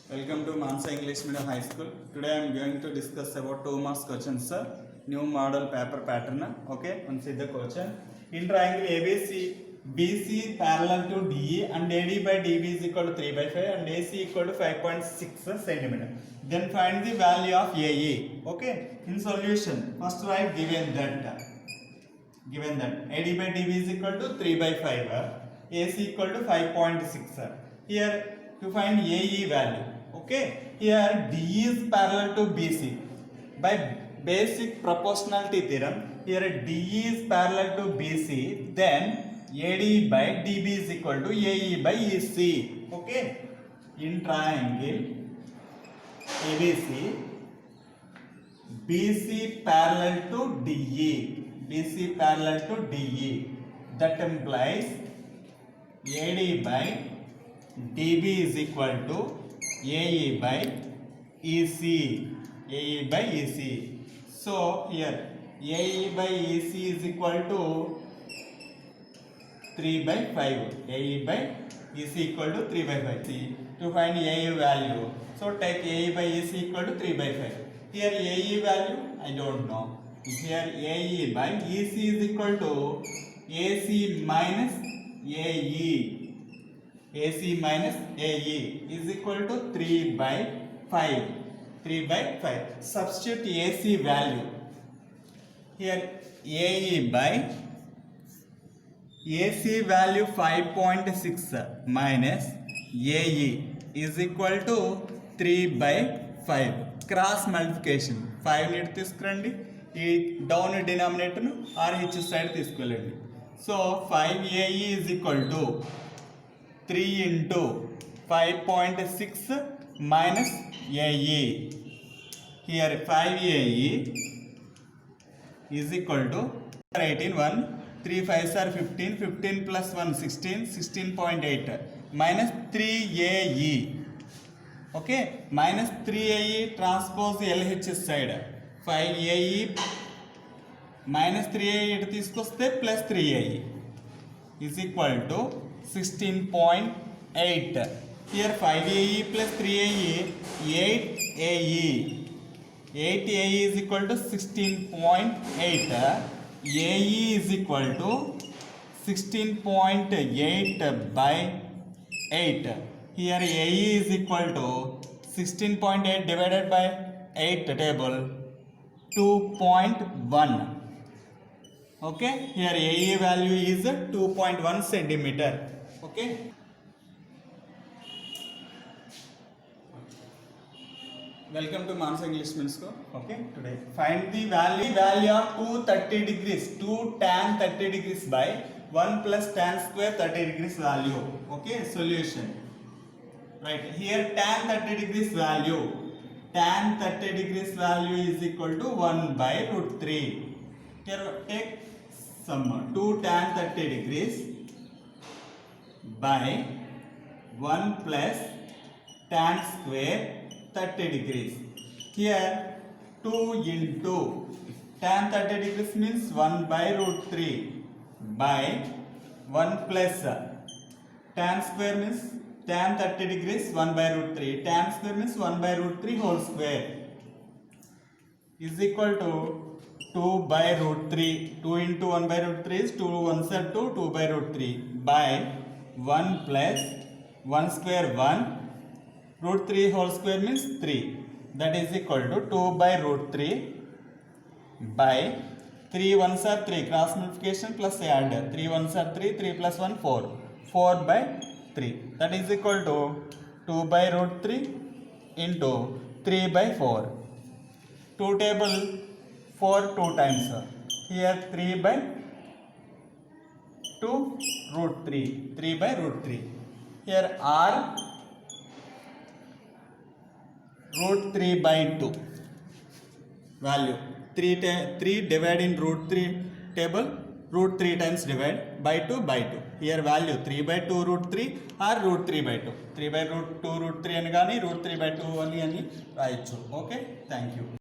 Welcome to Mansa English Medium High School. Today I am going to discuss about 2 marks questions, sir. New model paper pattern. Okay, one see the question. In triangle ABC, BC parallel to DE and AD by DB is equal to 3 by 5 and AC equal to 5.6 centimeter. Then find the value of AE. Okay, in solution, first write given that AD by DB is equal to 3 by 5, AC equal to 5.6. Here to find AE value. Okay, here DE is parallel to BC. By basic proportionality theorem, here DE is parallel to BC, then AD by DB is equal to AE by EC. Okay, in triangle ABC, BC parallel to DE. BC parallel to DE. That implies AD by DB is equal to AE by EC. AE by EC. So here AE by EC is equal to 3 by 5. AE by EC equal to 3 by 5. See, to find AE value, so take AE by EC equal to 3 by 5. Here AE value I don't know. Here AE by EC is equal to AC minus AE. AC minus AE is equal to 3 by 5. 3 by 5. Substitute AC value. Here AE by AC value 5.6 minus AE is equal to 3 by 5. Cross multiplication. 5 need తీసుకురండి. ఈ down denominator ను RH side తీసుకెళ్ళండి. So 5AE is equal to 3 into 5.6 minus AE. Here 5AE is equal to 18, 1, 3 5s are 15, 15 plus 1, 16, 16.8 minus 3AE. Okay, minus 3AE transpose LH side. 5AE minus 3AE ఇటు తీసుకొస్తే plus 3AE is equal to 16.8. Here 5AE plus 3AE, 8AE. 8AE is equal to 16.8. AE is equal to 16.8 by 8. Here AE is equal to 16.8 divided by 8 table 2.1. Okay, here AE value is 2.1 centimeter. Okay, welcome to Mansa English Medium School. Okay, today find the value of 230 degrees, 2 tan 30 degrees by 1 plus tan square 30 degrees value. Okay, solution. Right, here tan 30 degrees value, tan 30 degrees value is equal to 1 by root 3. Here take sum 2 tan 30 degrees by 1 plus tan square 30 degrees. Here 2 into tan 30 degrees means 1 by root 3 by 1 plus tan square means tan 30 degrees 1 by root 3. Tan square means 1 by root 3 whole square is equal to 2 by root 3. 2 into 1 by root 3 is 2 1s are 2, 2 by root 3 by 1 plus 1 square 1. Root 3 whole square means 3. That is equal to 2 by root 3 by 3 1s are 3. Cross multiplication plus add. 3 1s are 3. 3 plus 1 4. 4 by 3. That is equal to 2 by root 3 into 3 by 4. 2 table 4 2 times. Here 3 by 2 root 3. 3 by root 3. Here R root 3 by 2 value 3 divide in root 3 table, root 3 times divide by 2 by 2. Here value 3 by 2 root 3 or root 3 by 2. 3 by root 2 root 3 అని కానీ root 3 by 2 అని రాయొచ్చు. Okay, thank you.